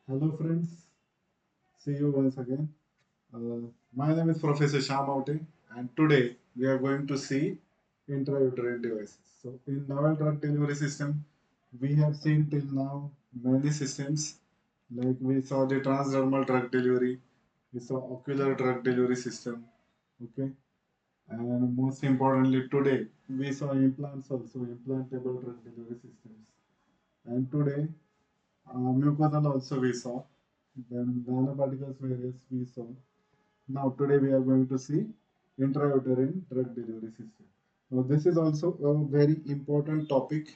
Hello friends, see you once again. My name is Professor Shyam Aute and today we are going to see intrauterine devices. So in novel drug delivery system, we have seen till now many systems like we saw the transdermal drug delivery, we saw ocular drug delivery system, okay, and most importantly today we saw implants also, implantable drug delivery systems. And today mucosal also we saw, then nanoparticles various we saw. Now today we are going to see intrauterine drug delivery system. Now this is also a very important topic.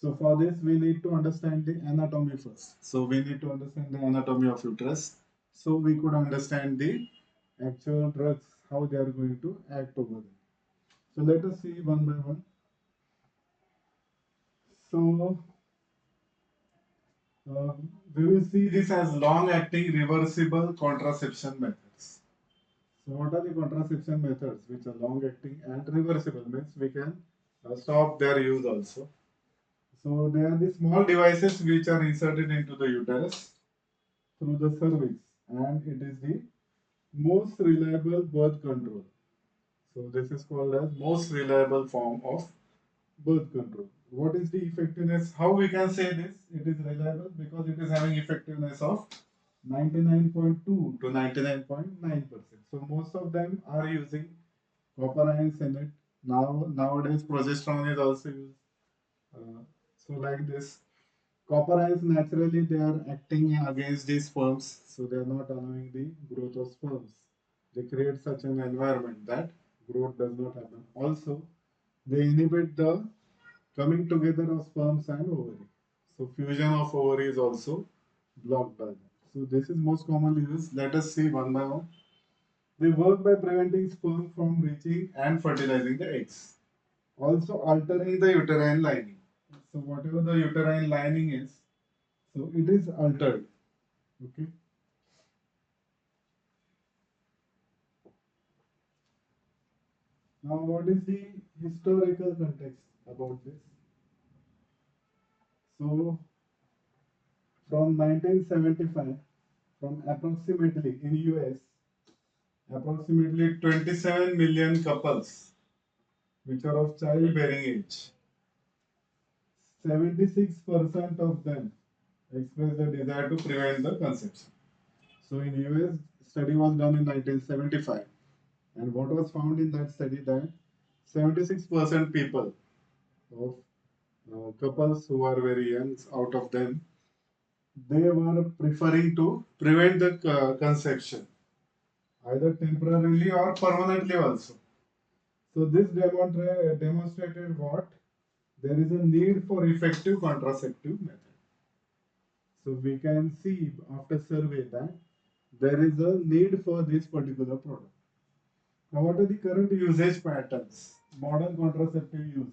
So for this we need to understand the anatomy first. So we need to understand the anatomy of uterus. So we could understand the actual drugs, how they are going to act over there. So let us see one by one. So uh, we will see this as long-acting reversible contraception methods. So what are the contraception methods which are long-acting and reversible? Means we can stop their use also. So they are the small devices which are inserted into the uterus through the cervix, and it is the most reliable birth control. So this is called as most reliable form of birth control. What is the effectiveness? How we can say this? It is reliable because it is having effectiveness of 99.2 to 99.9%. So most of them are using copper ions in it. Nowadays progesterone is also used. Uh, so like this, copper ions naturally they are acting against these sperms, so they are not allowing the growth of sperms. They create such an environment that growth does not happen. Also, they inhibit the coming together of sperms and ovary. So fusion of ovary is also blocked by them. So this is most commonly used. Let us see one by one. They work by preventing sperm from reaching and fertilizing the eggs. Also altering the uterine lining. So whatever the uterine lining is, so it is altered. Okay. Now what is the historical context about this? So from 1975, from approximately in US, approximately 27 million couples which are of childbearing age, 76% of them express the desire to prevent the conception. So in US, study was done in 1975, and what was found in that study that 76% people of couples who are very young, out of them, they were preferring to prevent the conception, either temporarily or permanently also. So this demonstrated what? There is a need for effective contraceptive method. So we can see after survey that there is a need for this particular product. Now what are the current usage patterns? Modern contraceptive use.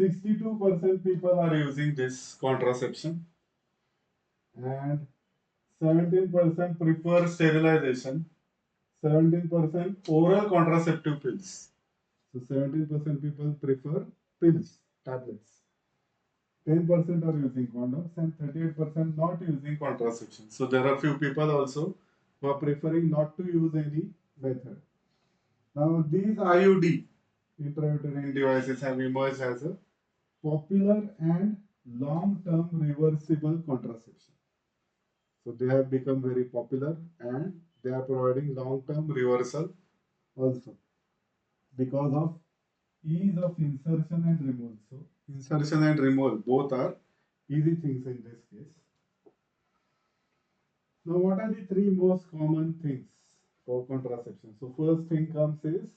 62% people are using this contraception and 17% prefer sterilization, 17% oral contraceptive pills. So 17% people prefer pills, tablets. 10% are using condoms and 38% not using contraception. So there are few people also who are preferring not to use any method. Now these IUD, intrauterine devices, have emerged as a popular and long-term reversible contraception. So they have become very popular and they are providing long-term reversal also because of ease of insertion and removal. So insertion and removal both are easy things in this case. Now what are the three most common things for contraception? So first thing comes is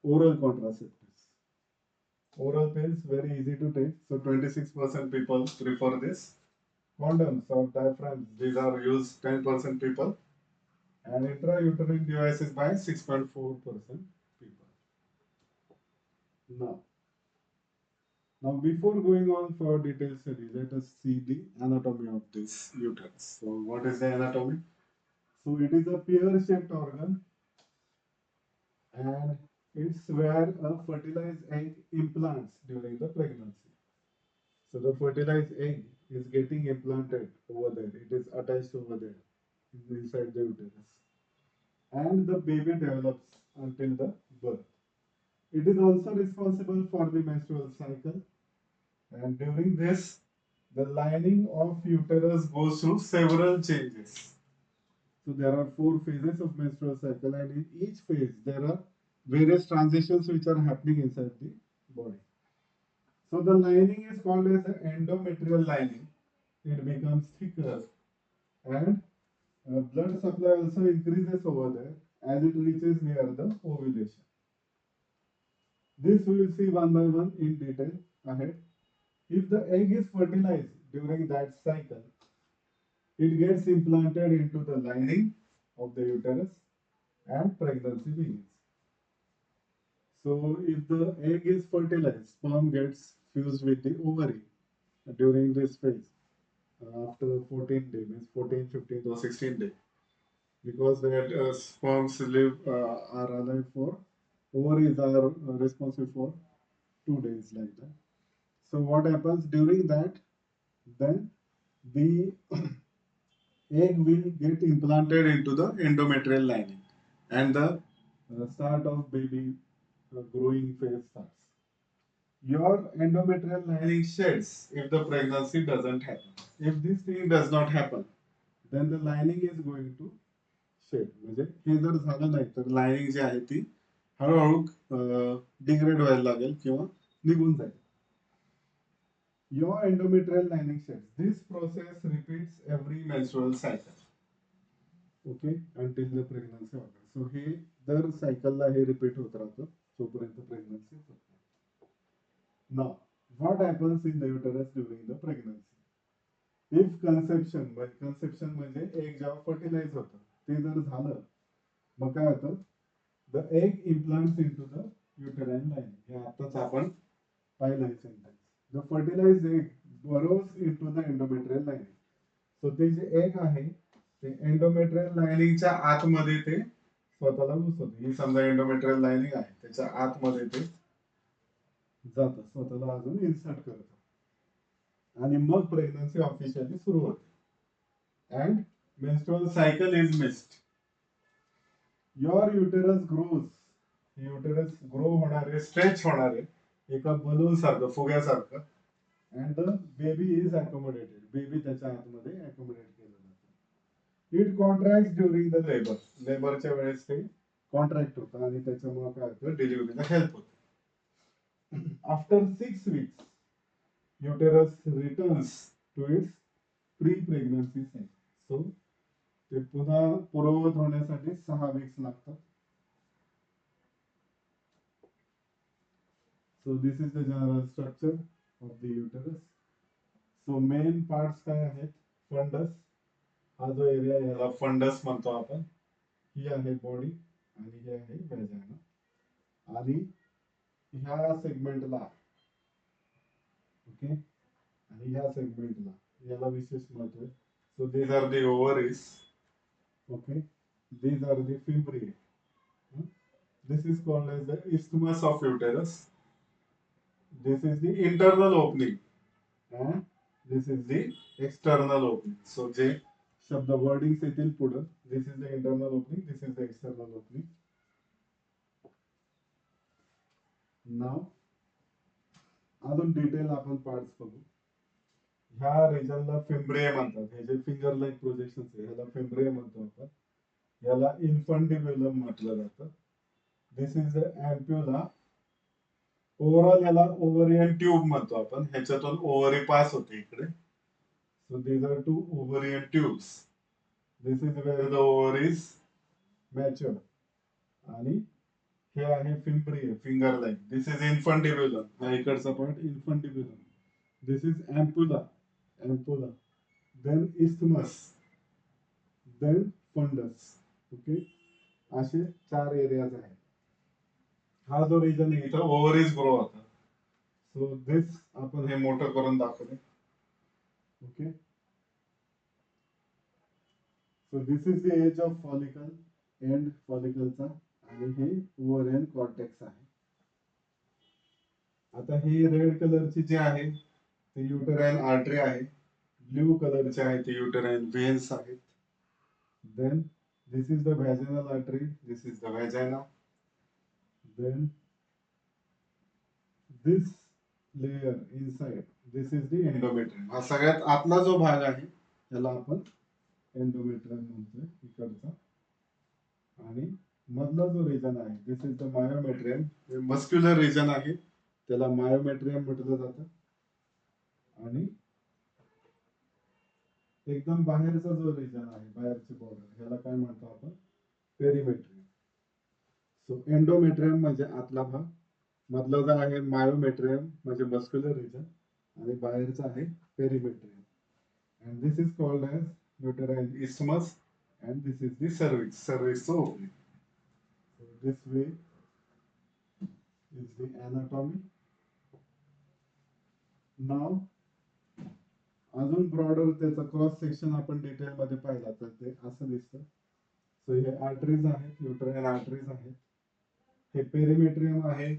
oral contraceptives. Oral pills very easy to take. So 26% people prefer this. Condoms or diaphragms, these are used 10% people, and intrauterine devices by 6.4% people. Now, now before going on for detailed study, let us see the anatomy of this uterus. So what is the anatomy? So it is a pear-shaped organ and it's where a fertilized egg implants during the pregnancy. So the fertilized egg is getting implanted over there. It is attached over there inside the uterus. And the baby develops until the birth. It is also responsible for the menstrual cycle. And during this, the lining of uterus goes through several changes. So there are 4 phases of menstrual cycle, and in each phase there are various transitions which are happening inside the body. So the lining is called as the endometrial lining. It becomes thicker, and blood supply also increases over there as it reaches near the ovulation. This we will see one by one in detail ahead. If the egg is fertilized during that cycle, it gets implanted into the lining of the uterus and pregnancy begins. So if the egg is fertilized, sperm gets fused with the ovary during this phase after 14 days, means 14, 15 or 16 days. Because that sperms are alive for, ovaries are responsible for 2 days like that. So what happens during that, then the egg will get implanted into the endometrial lining and the start of baby growing phase starts. Your endometrial lining sheds if the pregnancy doesn't happen. If this thing does not happen, then the lining is going to shed. म्हणजे हे जर झालं नाही तर lining जी आहे ती हळूहळू degrade व्हायला लागेल किंवा निघून जाईल. Your endometrial lining sheds. This process repeats every menstrual cycle. Okay, until the pregnancy occurs. So हे दर सायकलला हे रिपीट होत राहतं जोपर्यंत प्रेग्नन्सी होत नाही. Now, what happens in the uterus during the pregnancy? If conception म्हणजे एग जेव्हा फर्टिलाइज होतं ते जर झालं मग काय होतं, the egg implants into the uterine lining. हे आताच आपण पाहिलंय sentence. The fertilised egg burrows into the endometrial lining. So ते जे एग आहे ते एंडोमेट्रियल लाइनिंगच्या आतमध्ये ते स्वतःला घुसवतं. ही समजा एंडोमेट्रियल लाइनिंग आहे, त्याच्या आतमध्ये ते जातं, स्वतःला अजून इन्सर्ट करतं आणि मग प्रेग्नन्सी ऑफिशियली सुरू होते. And menstrual cycle is missed. Your uterus grows. Uterus grow होणारे, स्ट्रेच होणारे एका बलून सारखं, फुग्यासारखं. And the baby is accommodated. Baby त्याच्या आतमध्ये अकोमोडेट केलं जातं. It contract during the labour. लेबरच्या वेळेस ते कॉन्ट्रॅक्ट होतं आणि त्याच्यामुळे काय होतं, डिलिव्हरीला हेल्प होतं. After 6 weeks, uterus returns to its pre-pregnancy cycle. So ते पुन्हा पूर्ववत होण्यासाठी 6 weeks लागतात. So this is the general structure of the uterus. So main parts काय आहेत, फंडस. हा जो एरिया याला फंडस म्हणतो आपण. ही आहे बॉडी आणि ही आहे व्हॅजाइना. आणि ह्या सेगमेंटला, ओके, आणि ह्या सेगमेंटला याला विशेष महत्व आहे. So these are the ovaries. Okay, these are the fimbriae. This is called as the isthmus of uterus. This is the internal opening and this is the external opening. So जे शब्द wordings येतील पुढे, this is the internal opening, this is the external opening. Now अजून detail आपण parts बघू. ह्या रिजनला fimbria म्हणतात. हे जे फिंगर लाईक प्रोजेक्शन्स आहे ह्याला फिम्ब्रिया म्हणतो आपण. याला इन्फंडिब्युलम म्हटलं जातं. This is the ampulla. Overall याला ओव्हरियन ट्यूब म्हणतो आपण. ह्याच्यातून ओव्हरी पास होते इकडे. So these are 2 ovarian tubes. This is where the ovaries mature. आणि हे आहे fimbria, finger like. This is infundibulum. हा इकडचा part infundibulum. This is ampulla, then isthmus, then fundus. Okay, असे 4 एरियाज आहेत. हा जो रिजन आहे इथं ओव्हरीज ग्रो होतात. सो दिस आपण हे मोठं करून दाखवले. Okay, so this is the edge of follicle, end फॉलिकलचा, आणि हे ओव्हरियन कॉर्टेक्स आहे. आता ही रेड कलरची जी आहे ती युटेराइन आर्टरी आहे. ब्ल्यू कलरचे आहेत ते युटेराइन व्हेन्स आहेत. Then this is the vaginal artery, this is the vagina. Then this layer inside, this is the endometrium. हा सगळ्यात आतला जो भाग आहे त्याला आपण एंडोमेट्रियम म्हणतोय इकडचा. आणि मधला जो रिजन आहे दिस इज द मायोमेट्रियम. हे मस्क्युलर रिजन आहे त्याला मायोमेट्रियम म्हटलं जातं. आणि एकदम बाहेरचा जो रिजन आहे बाहेरची बॉर्डर ह्याला काय म्हणतो आपण पेरिमेट्रियम. सो एंडोमेट्रियम म्हणजे आतला भाग, मधला जो आहे मायोमेट्रियम म्हणजे मस्क्युलर रिजन आणि बाहेरचा आहे perimetrium. And this is called as uterine isthmus and this is the cervix opening. So this way is the anatomy. Now अजून ब्रॉडर त्याचा क्रॉस सेक्शन आपण डिटेल मध्ये पाहिला तर ते असं दिसतं. सो हे आर्टरीज आहेत, युटेराइन आर्टरीज आहेत. हे पेरिमेट्रियम आहे,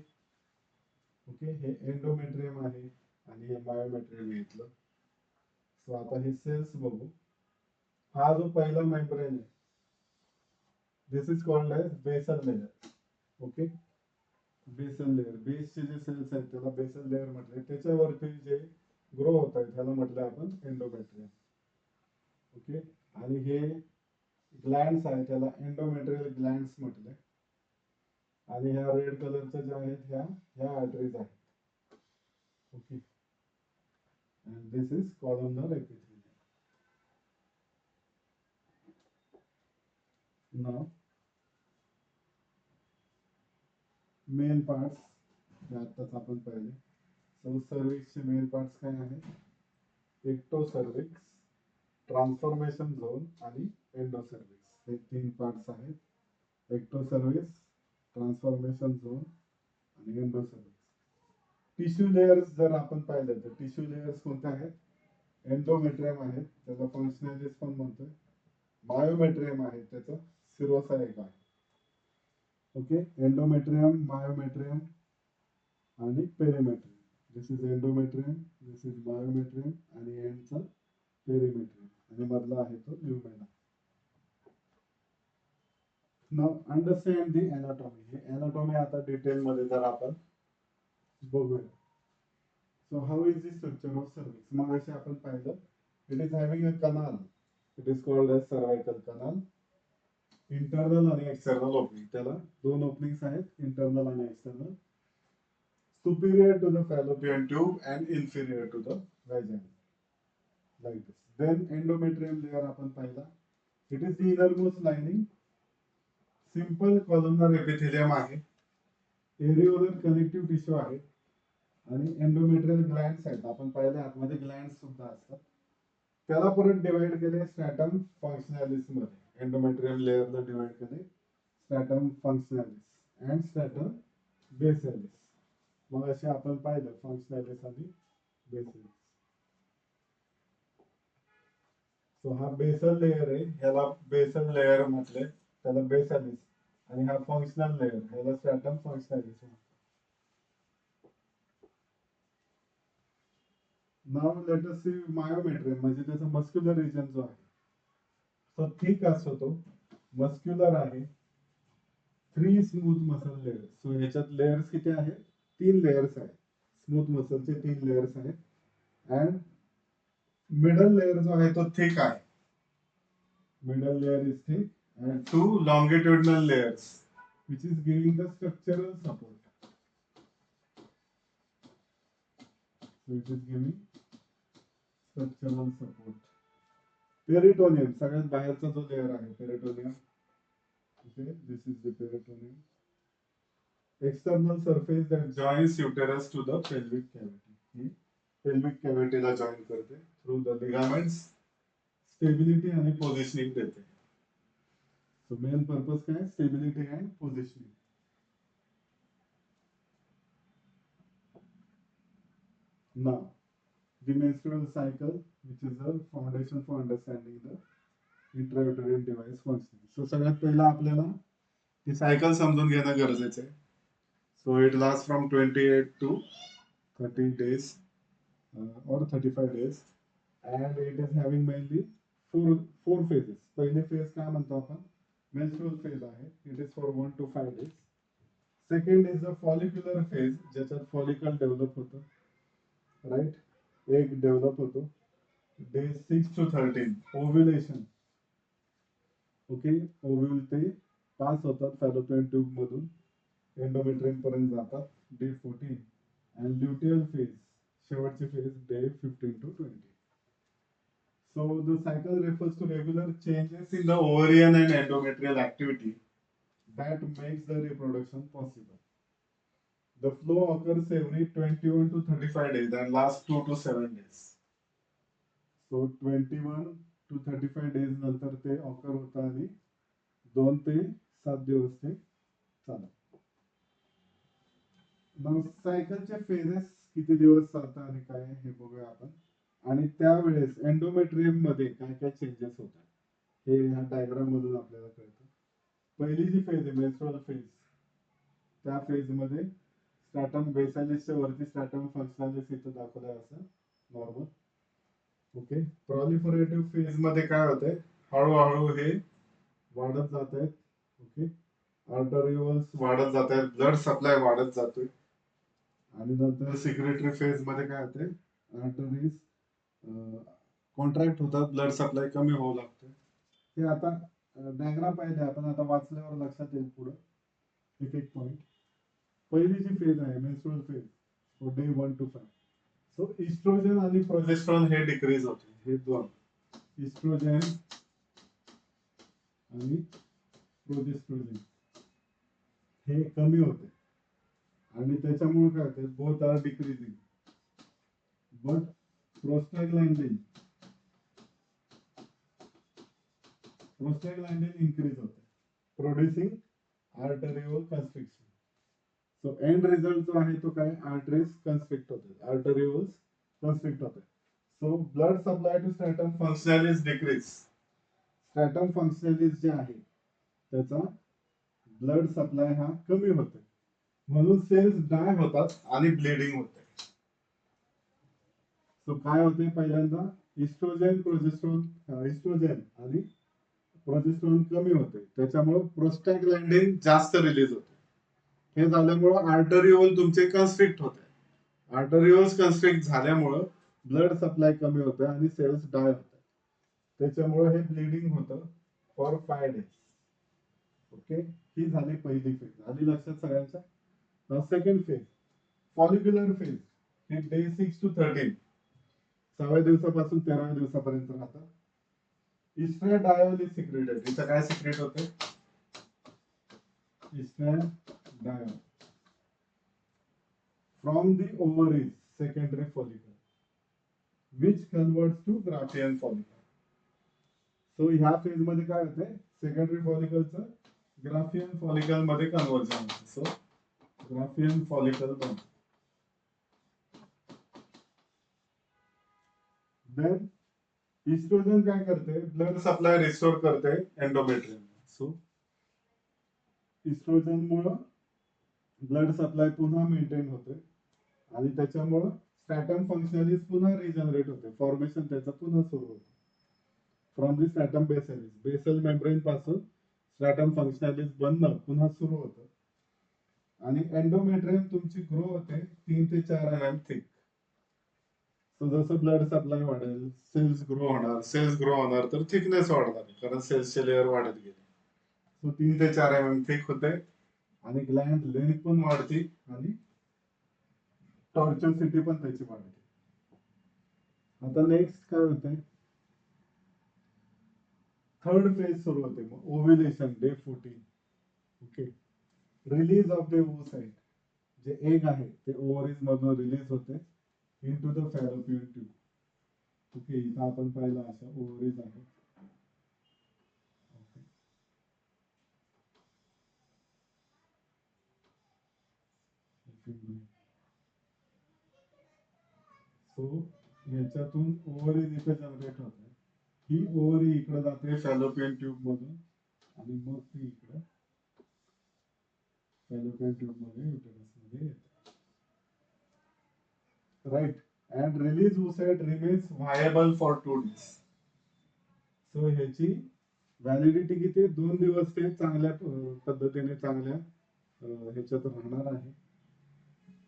ओके. हे एंडोमेट्रियम आहे आणि हे मायोमेट्रियम घेतलं. सो आता हे सेल्स बघू. हा जो पहिला मेम्ब्रेन आहे this is called as basal layer, okay. Basal layer, बेसचे जे सेल्स आहेत त्याला बेसल लेयर म्हटले. त्याच्यावरती जे ग्रो होत आहे त्याला म्हटलं आपण एंडोमेट्रियम, ओके. आणि हे ग्लँड्स आहे त्याला एंडोमेट्रियल ग्लँड्स म्हटले. आणि ह्या रेड कलरच्या ज्या आहेत ह्या आर्टरीज आहेत, okay. And this is columnar epithelium. Now main parts आताच आपण पाहिले. सो सर्विक्सचे मेन पार्ट्स काय आहेत? एक्टोसर्विक्स, ट्रान्सफॉर्मेशन झोन आणि एंडोसर्विक्स. हे 3 पार्ट्स आहेत. एक्टोसर्विक्स, ट्रान्सफॉर्मेशन झोन आणि एंडोसर्विक्स. टिश्यू लेयर्स जर आपण पाहिले तर टिश्यू लेयर्स कोणते आहेत? एंडोमेट्रियम आहे त्याला फंक्शनॅलिस पण म्हणतोय. मायोमेट्रियम आहे त्याचं सिरोसाइक आहे, ओके. एंडोमेट्रियम, मायोमेट्रियम आणि perimetrium. This is endometrium, this is myometrium आणि एंडचा पेरिमेट्रियम आणि मधला आहे तो ल्युमेना. Now understand the anatomy. हे एनाटॉमी आता डिटेल मध्ये जर आपण बघूया. So how is the structure of cervix? मग असे आपण पाहिलं it is having a canal. It is called as cervical canal. Internal आणि एक्सटर्नल ओपनिंग. त्याला 2 ओपनिंग्स आहेत, इंटरनल आणि external. Superior to the fallopian tube and inferior to the vagina, like this. Then endometrium layer आपण पाहिला. It is the innermost lining. Simple columnar epithelium आहे. Areolar connective tissue आहे आणि endometrial glands आहेत. आपण पाहिले आतमध्ये ग्लँड्स सुद्धा असतात. त्याला परत डिवाइड केले स्ट्रॅटम फंक्शनॅलिस मध्ये. एंडोमेट्रियम लेयरला डिवाइड केले stratum functionalis and stratum basalis. मग असे आपण पाहिलं फंक्शनॅलिस आणि बेसिलिस. सो हा बेसल लेयर आहे, ह्याला बेसल लेयर म्हटले, त्याला बेसिलिस. आणि हा फंक्शनल लेयर ह्याला स्ट्रॅटम फंक्शनॅलिस म्हणतात. नाव लेट अस सी मायोमेट्रियम म्हणजे त्याचा मस्क्युलर रिजन जो आहे तो थिक असतो, तो मस्क्युलर आहे. 3 स्मूथ मसल लेयर. सो ह्याच्यात लेयर्स किती आहेत? 3 लेयर्स आहेत. स्मूथ मसलचे 3 लेयर्स आहेत. अँड मिडल लेयर जो आहे तो थिक आहे. Middle layer is thick and 2 longitudinal layers which is giving the structural support. So it is giving structural support. Peritoneum सगळ्यात बाहेरचा जो लेयर आहे peritoneum, okay, this is the peritoneum. External surface that joins uterus to the pelvic cavity. Pelvic cavity ला join करते through the ligaments. Stability आणि positioning देते. So main purpose काय? Stability and positioning. Now, the menstrual cycle, which is the foundation for understanding the intrauterine device functioning. So सगळ्यात पहिला आपल्याला ती cycle समजून घेणं गरजेचं आहे. So it lasts from 28 to 30 days or 35 days. and it is having mainly four phases. पहिली phase काय म्हणतो आपण, menstrual phase आहे. It is for 1 to 5 days. Second is the follicular phase, ज्याच्यात follicle develop होतं, right? egg develop होतो. Day 6 to 13 ovulation. Okay, ovule ते pass होतात फॅलोपियन ट्यूब मधून एंडोमेट्रियम पर्यंत जातात डे 14 and luteal phase, शेवटची phase day 15 to 20. So the cycle refers to regular changes in the ovarian and endometrial activity that makes the reproduction possible. The flow occurs every 21 to 35 days and lasts 2 to 7 days. So 21 to 35 days नंतर ते occur होतं आणि 2 ते 7 दिवस ते चालतं. मग सायकलचे फेजेस किती दिवस चालतात आणि काय हे बघूया आपण. आणि त्यावेळेस एंडोमेट्रियम मध्ये काय काय चेंजेस होतात हे ह्या डायग्राम मधून आपल्याला कळतं. पहिली जी फेज आहे मेन्स्ट्रुअल फेज, त्या फेज मध्ये स्ट्रॅटम बेसालिसच्या वरती स्ट्रॅटम फंक्शनालिस इथं दाखवलंय असं नॉर्मल. ओके, प्रॉलिफरेटिव्ह फेज मध्ये काय होतंय, हळूहळू हे वाढत जात आहेत. ओके, आर्टरिओल्स वाढत जात आहेत, ब्लड सप्लाय वाढत जातोय. आणि नंतर सिक्रेटरी फेज मध्ये काय होते, आर्टरीज कॉन्ट्रॅक्ट होतात, ब्लड सप्लाय कमी होऊ लागते. हे आता डायग्राम पाहिले आपण, आता वाचल्यावर लक्षात येईल पुढे एक एक पॉइंट. पहिली जी फेज आहे menstrual phase, day 1 to 5. So oestrogen आणि प्रोजेस्टेरॉन हे डिक्रीज होते, हे दोन इस्ट्रोजन आणि प्रोजेस्टेरॉन हे कमी होते आणि त्याच्यामुळे काय होते, both are decreasing but prostaglandin increase होते, producing arteriole constriction. So end result जो आहे तो काय, आर्टरीज कन्स्ट्रिक्ट होते, आर्टरिओल्स कन्स्ट्रिक्ट होते. So blood supply to stratum functionalis decrease. Stratum functionalis जे आहे त्याचा ब्लड सप्लाय हा कमी होते, म्हणून सेल्स डाय होतात आणि ब्लिडिंग होते. सो काय होते, पहिल्यांदा इस्ट्रोजन आणि प्रोजेस्टेरॉन कमी होते, त्याच्यामुळे प्रोस्टॅग्लॅंडिन जास्त रिलीज होते. हे झाल्यामुळे आर्टरिओल तुमचे कन्स्ट्रिक्ट होते. आर्टरिओल्स कन्स्ट्रिक्ट झाल्यामुळे ब्लड सप्लाय कमी होते आणि सेल्स डाय होते, त्याच्यामुळे हे ब्लिडिंग होतं फॉर 5 days. ओके, ही झाली पहिली फेज, आली लक्षात सगळ्यांच्या. सेकंड फेज फॉलिक्युलर फेज, हे डे 6 to 13 6व्या दिवसापासून 13व्या दिवसापर्यंत राहतं. Estradiol is secreted. इथं काय सिक्रेट होते, estradiol from the ovaries secondary follicle which converts to Graafian follicle. So ह्या फेज मध्ये काय होते, सेकंडरी फॉलिकलचं ग्राफियन फॉलिकल मध्ये कन्वर्जन होते. सो ग्राफियन फॉलिकल बनते. देन इस्ट्रोजन काय करते, ब्लड सप्लाय रिस्टोर करते एंडोमेट्रियम. सो इस्ट्रोजन मुळे ब्लड सप्लाय पुन्हा मेंटेन होते आणि त्याच्यामुळे स्ट्रॅटम फंक्शनॅलिस पुन्हा रिजनरेट होते, फॉर्मेशन त्याचं पुन्हा सुरू होते. From the stratum basalis, basal membrane पासून स्ट्रॅटम फंक्शनॅलिस बनणं पुन्हा सुरू होतं आणि एंडोमेट्रियम तुमची ग्रो होते 3 ते 4 mm थिक. सो जसं ब्लड सप्लाय वाढेल, सेल्स ग्रो होणार तर थिकनेस वाढणार, कारण सेल्सचे लेअर वाढत गेले. सो 3 ते 4 mm थिक होते आणि ग्लँड लेंथ पण वाढते आणि टॉर्च्युसिटी पण त्याची वाढते. आता नेक्स्ट काय होते, थर्ड फेज सुरू होते, मग ovulation day 14. Okay, release of the ovocyte, जे एग आहे ते ओव्हरीज मधून रिलीज होते into the Fallopian tube. Okay, इथं आपण पाहिलं अशा ओव्हरीज आहे. सो याच्यातून ओव्हरीज इथे जनरेट होते, ही ओव्हरी इकडे जाते फॅलोपियन ट्यूब मधून आणि मग ती इकडे फॅलोपियन ट्यूब मध्ये युटेरस मध्ये येते. Right, and release oocyte remains viable for 2 days. So ह्याची व्हॅलिडिटी किती 2 दिवस ते चांगल्या पद्धतीने चांगल्या ह्याच्यात राहणार आहे.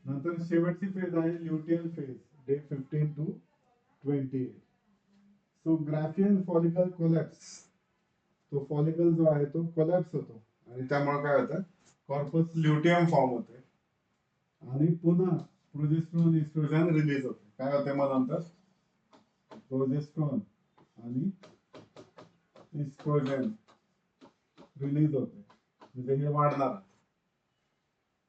नंतर शेवटची फेज आहे luteal phase day 15 to 28. So Graafian follicle collapse, तो फॉलिकल जो आहे तो कोलॅप्स होतो आणि त्यामुळे काय होतं कॉर्पस ल्युटियम फॉर्म होते आणि पुन्हा प्रोजेस्टेरॉन इस्ट्रोजन रिलीज होते. काय होते मग नंतर प्रोजेस्टेरॉन आणि इस्ट्रोजन रिलीज होते म्हणजे हे वाढणार.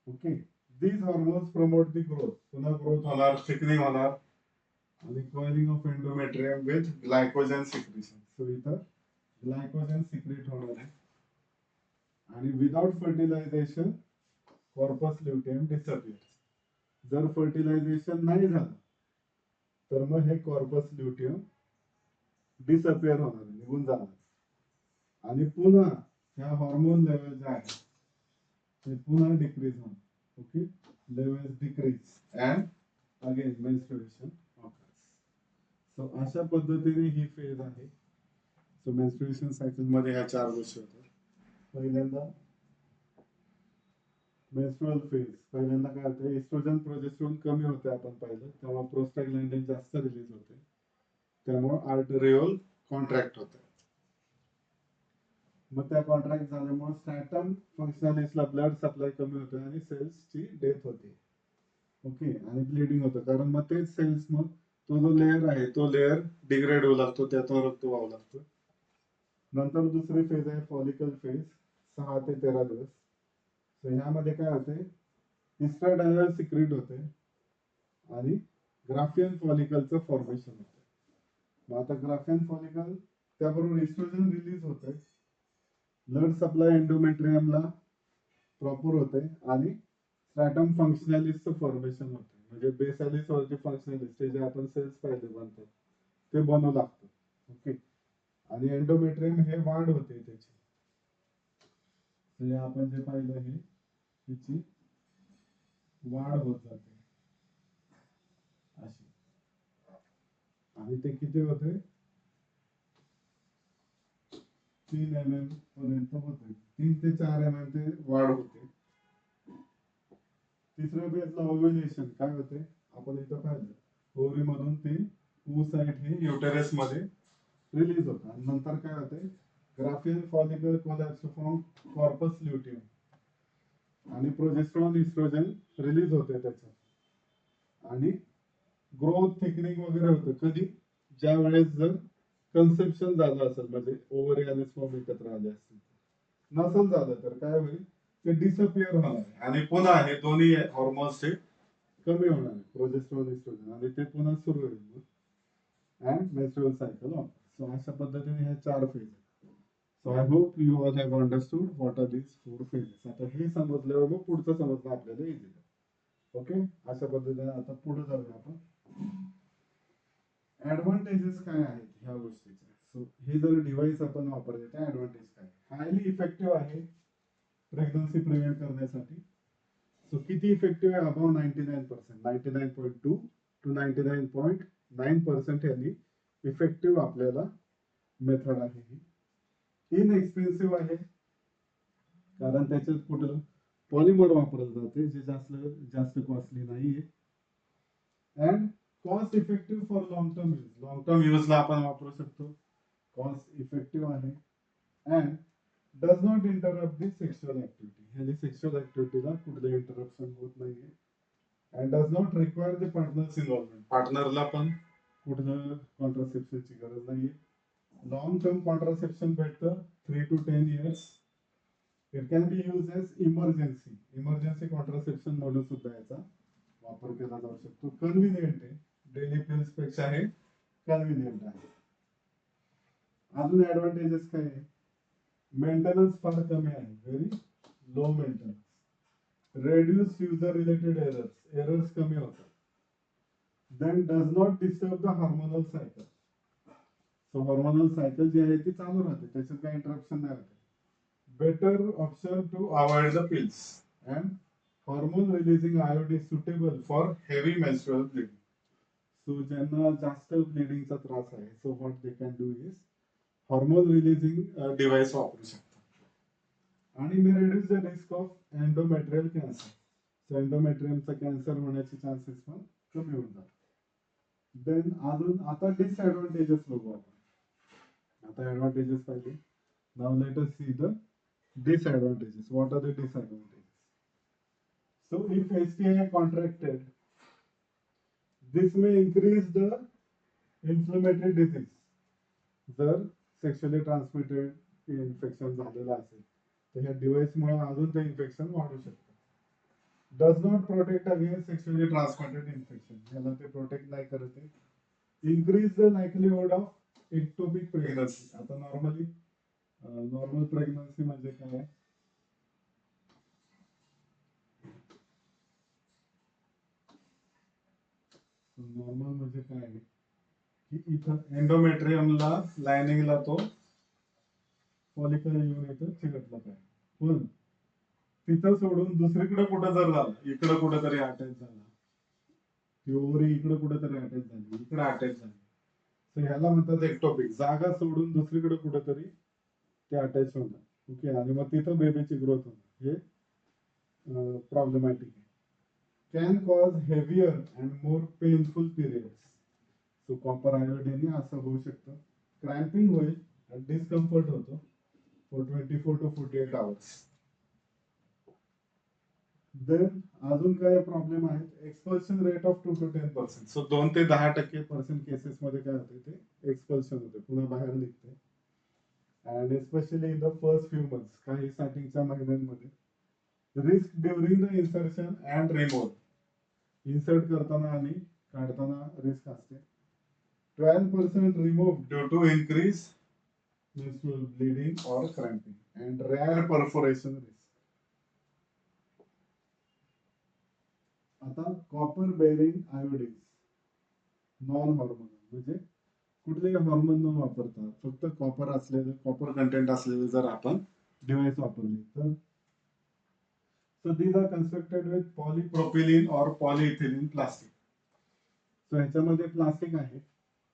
Okay, these hormones promote the growth. पुन्हा ग्रोथ होणार, थिकनिंग होणार आणि coiling of endometrium with glycogen secretion. So इथं ग्लायकोजन सिक्रेट होणार आहे आणि without fertilisation corpus luteum disappears. जर फर्टिलायझेशन नाही झालं तर मग हे कॉर्पस ल्युटियम डिसअपियर होणार, निघून जाणार आणि पुन्हा ह्या हॉर्मोन लेवल जे आहे ते पुन्हा डिक्रीज होणार. Okay, levels decrease and again menstruation occurs. So अशा पद्धतीने ही फेज आहे. सो मेन्स्ट्रुएशन सायकल मध्ये ह्या 4 गोष्टी होतात. पहिल्यांदा मेन्स्ट्रुअल फेज, पहिल्यांदा काय होतं इस्ट्रोजन प्रोजेस्टेरॉन कमी होते आपण पाहिलं, तेव्हा प्रोस्टॅग्लॅन्डिन जास्त रिलीज होते, त्यामुळे आर्टरिओल कॉन्ट्रॅक्ट होते. मग त्या कॉन्ट्रॅक्ट झाल्यामुळे स्ट्रॅटम फंक्शनलिस्टला ब्लड सप्लाय कमी होतो आणि सेल्सची डेथ होते. ओके, आणि ब्लिडिंग होतं कारण मग तेच सेल्स मग तो जो लेअर आहे तो लेअर डिग्रेड होऊ लागतो, त्यातून रक्त वाहू लागतो. नंतर दुसरी फेज आहे फॉलिकल फेज 6 ते 13 दिवस. सो ह्यामध्ये काय होते इस्ट्राडायल सिक्रेट होते आणि ग्राफियन फॉलिकलचं फॉर्मेशन होते. मग आता ग्राफियन फॉलिकल त्याबरोबर इस्ट्रोजन रिलीज होते, ब्लड सप्लाय एंडोमेट्रियमला प्रॉपर होते आणि स्ट्रॅटम फंक्शनॅलिसचं फॉर्मेशन होते. म्हणजे बेसालिस वरचे फंक्शनॅलिस्ट ते जे आपण सेल्स पाहिले बनतात ते बनू लागतं. ओके, आणि एंडोमेट्रियम हे वाढ होते त्याची. म्हणजे आपण जे पाहिलं हे त्याची वाढ होत जाते अशी, आणि ते किती होते 3 mm पर्यंत होते, 3 ते 4 mm ते वाढ होते. तिसऱ्या फेजला ओव्ह्युलेशन काय होते आपण इथं पाहिलं, ओव्हरी मधून ते oocyte हे युटेरस मध्ये रिलीज होतं आणि नंतर काय होते Graafian follicle collapse from corpus luteum आणि प्रोजेस्टेरॉन इस्ट्रोजन रिलीज होते त्याच्यात आणि ग्रोथ थिकनिंग वगैरे होतं. कधी ज्या वेळेस जर कन्सेप्शन झालं असेल म्हणजे ओव्हरी आणि स्पर्म एकत्र आले असतील, नसेल झालं तर काय होईल ते डिसअपियर होणार आहे आणि पुन्हा हे दोन्ही हॉर्मोन्स ते कमी होणार आहे प्रोजेस्टेरॉन इस्ट्रोजन आणि ते पुन्हा सुरू होईल and menstrual cycle on. So अशा पद्धतीने ह्या 4 फेज आहेत. So I hope you all have understood what are these 4 phases. आता हे समजल्यावर मग पुढचं समजणं आपल्याला इझी आहे. ओके, अशा पद्धतीने आता पुढे जाऊया आपण. ऍडव्हान्टेजेस काय आहेत ह्या गोष्टीचे. सो हे जर डिव्हाइस आपण वापरले त्या ऍडव्हान्टेज काय, हायली इफेक्टिव्ह आहे प्रेग्नन्सी प्रिव्हेंट करण्यासाठी. सो किती इफेक्टिव्ह आहे अबाव 99%, 99.2 to 99.9% यांनी इफेक्टिव्ह आपल्याला मेथड आहे ही. इनएक्सपेन्सिव्ह आहे कारण त्याच्यात कुठलं पॉलिमर वापरलं जाते जे जास्त कॉस्टली नाहीये. And cost effective for long term use, long term यूजला आपण वापरू शकतो, कॉस्ट इफेक्टिव्ह आहे. And does not interrupt the sexual activity, ह्याने सेक्शुअल ऍक्टिव्हिटीला कुठलं इंटरप्शन होत नाहीये. And does not require the partner's involvement, पार्टनरला पण कुठलं कॉन्ट्रासेप्शनची गरज नाहीये. लॉंग टर्म कॉन्ट्रासेप्शन भेटतं 3 to 10 years. It can be use as emergency contraception म्हणून सुद्धा याचा वापर केला जाऊ शकतो. कन्व्हिनियंट आहे, डेली पिल्स पेक्षा हे कन्व्हिनियंट आहे. अजून ऍडव्हान्टेजेस काय आहे, मेंटेनन्स फार कमी आहे, very low maintenance. Reduce user related errors कमी होतात. Then does not disturb the hormonal cycle. So hormonal cycle जी आहे ती चालू राहते, त्याच्यात काही इंटरप्शन नाही होते. Better option to avoid the pills and hormone releasing iod is suitable for heavy menstrual bleeding. So ज्यांना जास्त ब्लिडिंगचा त्रास आहे, so what they can do is hormone releasing device वापरू शकतात. आणि may reduce the risk of endometrial cancer. So एंडोमेट्रियमचा cancer होण्याचे चान्सेस पण कमी होऊन जातात. देन अजून आता डिसएडव्हान्टेजेस बघू आपण. आता ऍडव्हान्टेजेस पाहिले. Now let us see the disadvantages. What are the disadvantages? So if STI contracted, this may increase the inflammatory disease. जर सेक्शुअली ट्रान्समिटेड इन्फेक्शन झालेलं असेल तर ह्या डिव्हाइसमुळे अजून ते इन्फेक्शन वाढू शकतं. Does not protect against sexually transmitted infection. ह्याला ते प्रोटेक्ट नाही करत आहे. Increase the likelihood of ectopic pregnancy. आता नॉर्मल प्रेग्नन्सी म्हणजे काय? नॉर्मल म्हणजे काय की इथं एंडोमेट्रियमला लायनिंगला तो फॉलिकल येऊन इथं चिकटला पाहिजे. पण तिथं सोडून दुसरीकडे कुठं जर झालं, इकडं कुठेतरी अटॅच झाला, ओव्हरी इकडे कुठेतरी अटॅच झाली, इकडे अटॅच झाली, तर ह्याला म्हणतात एक्टोपिक. जागा सोडून दुसरीकडे कुठेतरी ते अटॅच होणार. ओके, आणि मग तिथं बेबीची ग्रोथ होणार. हे प्रॉब्लेमॅटिक आहे. Can cause heavier and more painful periods. So copper iodine असं होऊ शकतं. क्रॅम्पिंग होईल, डिस्कम्फर्ट होतो फॉर 24 to 48 hours. देन अजून काय प्रॉब्लेम आहेत? Expulsion rate of 2 to 10%. So 2 ते 10% केसेस मध्ये काय होते, ते एक्सपल्शन होते, पुन्हा बाहेर निघते. And especially in the first few months, काही स्टार्टिंगच्या महिन्यांमध्ये. Risk during the insertion and removal. Insert करताना आणि काढताना रिस्क असते. 12% removed due to increase menstrual bleeding or cramping, and rare perforation risk. आता copper bearing IUD non hormonal म्हणजे कुठलेही hormone न वापरता फक्त कॉपर असलेलं, कॉपर कंटेंट असलेलं जर आपण डिव्हाइस वापरले तर so these are constructed with polypropylene or polyethylene plastic. so ह्याच्यामध्ये प्लास्टिक आहे,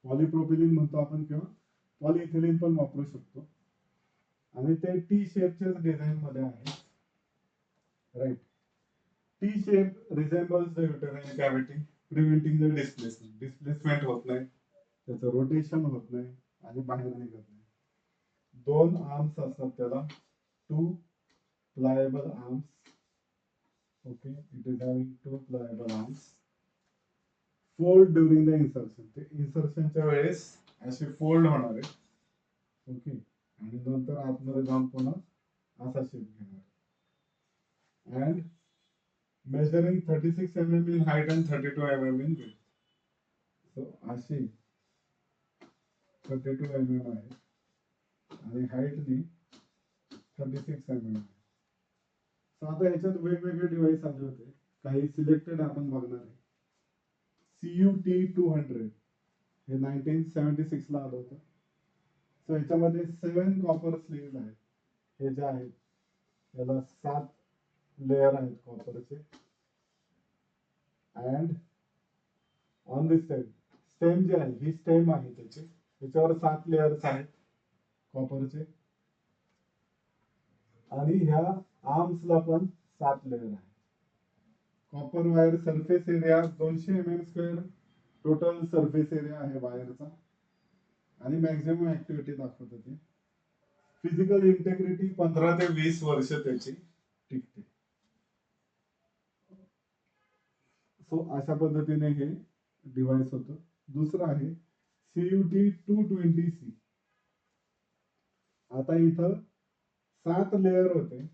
पॉलिप्रोपिलिन म्हणतो आपण किंवा पॉलिइथिलीन पण वापरू शकतो. आणि ते टी शेपच्या डिझाईन मध्ये आहे. Right. T shape resembles the uterine cavity, preventing the displacement. Displacement होत नाही, त्याचं रोटेशन होत नाही आणि बाहेर निघत नाही. 2 आर्म्स असतात त्याला, 2 pliable arms. Okay, it is having 2 pliable arms. Fold during the insertion. ते इन्सर्शनच्या वेळेस असे फोल्ड होणार आहे. ओके, आणि नंतर आतमध्ये जाऊन पुन्हा असा शेप घेणार. And measuring 36 mm in height and 32 mm in width. So अशी 32 mm आहे आणि हाईटनी 36 mm आहे. सो आता याच्यात वेगवेगळे डिव्हाइस आले होते, काही सिलेक्टेड आपण बघणार आहे. CUT-200 हे 1976 ला आलं होतं. सो याच्यामध्ये 7 कॉपर स्लीव्ज आहेत. हे जे आहेत याला 7 लेयर आहेत कॉपरचे. अँड ऑन दिस स्टेम जे आहे, ही स्टेम आहे त्याची, त्याच्यावर 7 लेयर्स आहेत कॉपरचे. आणि ह्या आर्म्सला पण 7 लेयर आहे. Copper wire surface area 200 mm². Total surface area आहे वायरचा. आणि मॅक्झिमम ऍक्टिव्हिटी दाखवत होती. फिजिकल इंटेग्रिटी 15 ते 20 वर्ष त्याची टिकते. सो अशा पद्धतीने हे डिव्हाइस होतं. दुसरं आहे CUT-220C. आता इथं 7 लेयर होते,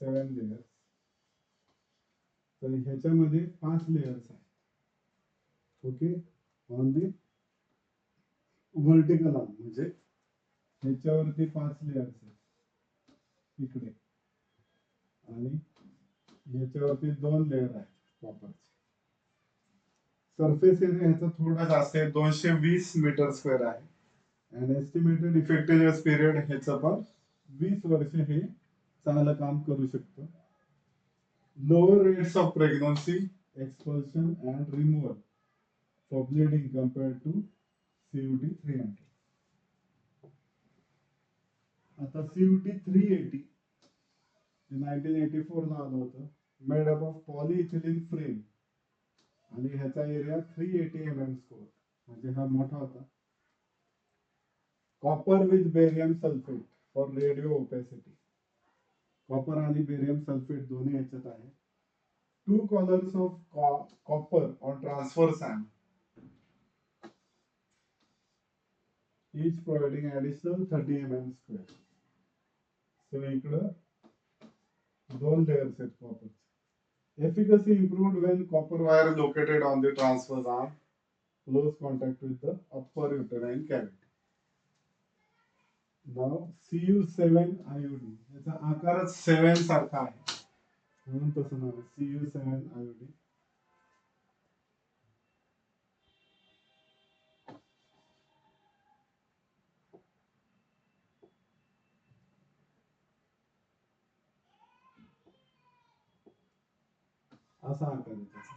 7 लेयर. तर ह्याच्यामध्ये 5 लेयर्स आहेत. Okay, on the vertical arm म्हणजे ह्याच्यावरती 5 लेयर्स आहेत इकडे, आणि ह्याच्यावरती 2 लेयर आहेत कॉपरचे. सरफेस एरिया ह्याचा थोडा जास्त आहे, 220 मीटर² आहे. अँड एस्टिमेटेड इफेक्टिव्ह पिरियड ह्याचं पण 20 वर्ष हे चांगलं काम करू शकतं. Lower rates of pregnancy, expulsion and removal for bleeding compared to CUT 300. आता CUT 380 1984 ला आलं होतं, मेड अप ऑफ पॉलिइथिलीन फ्रेम आणि ह्याचा एरिया 380 mm², म्हणजे हा मोठा होता. Copper with barium sulphate for radio opacity. Copper आणि बेरियम सल्फेट दोन्ही ह्याच्यात आहे. 2 colors of copper on transverse AM, each providing additional 30 mm². So इकडं 2 layers आहेत copper. Efficacy improved when copper wire located on the transverse arm, close contact with the upper uterine cavity. Now Cu7 IUD, याचा आकारच 7 सारखा आहे म्हणून तसं नाव आहे Cu7 IUD. असा आकार आहे त्याचा.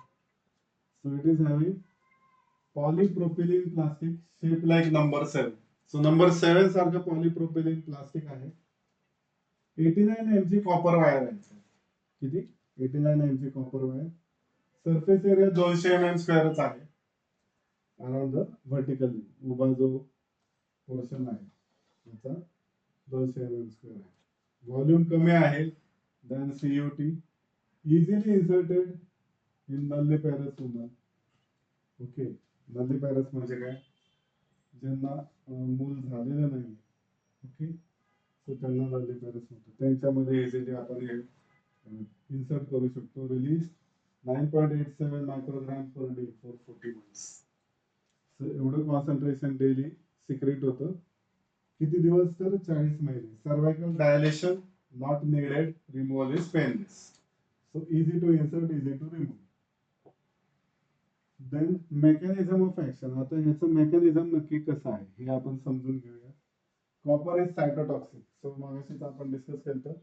So it is having polypropylene plastic shaped like number 7. So number 7 सारखं polypropylene plastic आहे. 89 mg कॉपर वायर आहे. किती? 89 mg copper wire. Surface area 200 mm² आहे. अराउंड द व्हर्टिकल, उभा जो पोर्शन आहे त्याचा 200 mm² आहे. व्हॉल्यूम कमी आहे than CUT. Easily inserted in nulliparous woman. Okay, nulliparous म्हणजे काय? ज्यांना मूल झालेलं नाही. ओके, सो त्यांना नल्लिपेरस होतं, त्यांच्यामध्ये इझिली आपण हे इन्सर्ट करू शकतो. Release 9.87 microgram per day for 40 months. So एवढं कॉन्सन्ट्रेशन डेली सिक्रेट होतं. किती दिवस? तर 40 महिने. Cervical dilation not needed. Removal is painless. So easy to insert, easy to remove. Then mechanism of action. आता ह्याचं मेकॅनिझम नक्की कसं आहे हे आपण समजून घेऊया. Copper is सायटोटॉक्सिक. सो मगाशीच आपण डिस्कस केलं,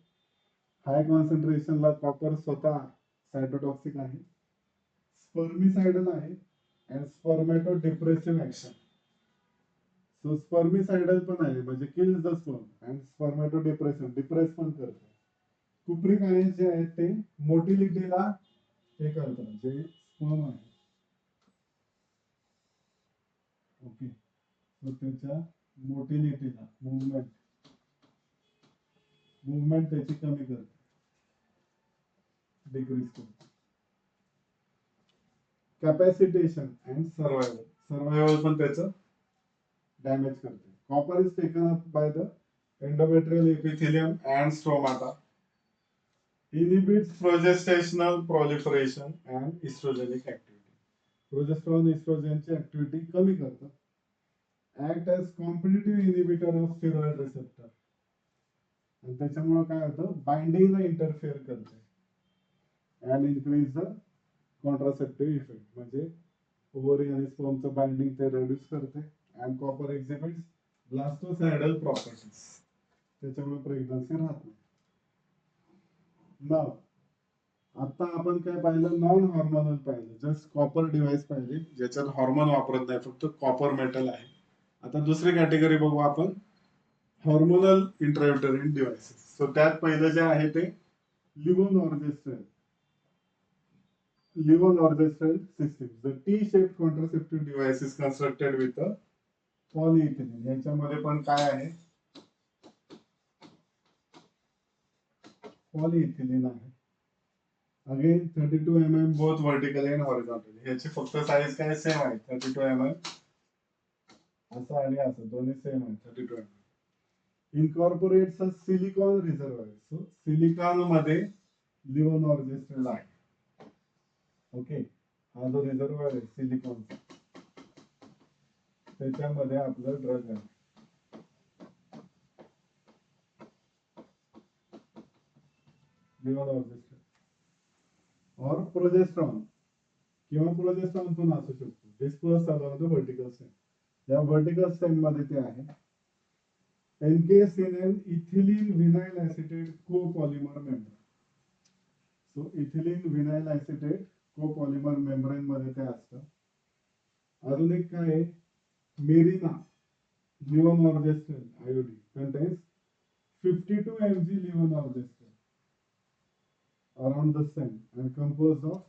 हाय कॉन्सन्ट्रेशनला कॉपर स्वतः सायटोटॉक्सिक आहे, स्पर्मिसायडल आहे and spermato depressive action. So spermicidal पण आहे म्हणजे kills the sperm and spermato depression, depress पण करते. कुप्रिक आयन्स जे आहेत ते मोटिलिटीला हे करतात, जे स्पर्म आहे. ओके, तर त्याच्या मोटिलिटीला मुवमेंट त्याची कमी करते, डिक्रीज करते. कॅपॅसिटेशन अँड सर्वायवल पण त्याचं डॅमेज करते. Copper is taken up by the endometrial epithelium and stomata. Inhibits progestational proliferation and estrogenic activity. Progesterone estrogenची ऍक्टिव्हिटी कमी करतं. Act as competitive inhibitor of steroid receptor. आणि त्याच्यामुळे काय होतं? बाइंडिंगला इंटरफेअर करते. And increase the contraceptive effect. म्हणजे ovary आणि स्पर्मचं बाइंडिंग ते रिड्यूस करते. And copper exhibits blastocidal properties. त्याच्यामुळे प्रेग्नन्सी राहत नाही. नाव आता आपण काय पाहिलं? नॉन हॉर्मोनल पाहिलं, जस्ट कॉपर डिव्हाइस पाहिजे ज्याच्यात हॉर्मोन वापरत नाही, फक्त कॉपर मेटल आहे. आता दुसरी कॅटेगरी बघू आपण, हॉर्मोनल इंट्रायुटेरिन डिव्हाइसेस. सो त्यात पहिलं जे आहे ते levonorgestrel system. The T-shaped contraceptive device is constructed with a polyethylene. याच्यामध्ये पण काय आहे? पॉलिइथिलीन आहे. Again 32 mm both vertically and horizontally. ह्याची फक्त साईज काय सेम आहे, 32 mm. असं आणि असं दोन्ही सेम आहे, 32 mm. Incorporates a silicon reservoir. So silicon मध्ये लिव्होनॉर्जेस्ट्रेल आहे. ओके, हा जो रिझर्वायर आहे सिलिकॉनचा, त्याच्यामध्ये आपलं ड्रग आहे. लिव्होनॉर्जेस्ट्रेल और प्रोजेस्ट्रॉन किंवा प्रोजेस्ट्रॉन पण असू शकतो. Disperse along the vertical stem. या व्हर्टिकल स्टेम मध्ये ते आहे. Encase in an ethylene vinyl acetate copolymer membrane. So ethylene vinyl acetate copolymer membrane मध्ये ते असतं. अजून एक काय आहे, Merina levonorgestrel IUD contains 52 mg levonorgestrel around the cell and composed of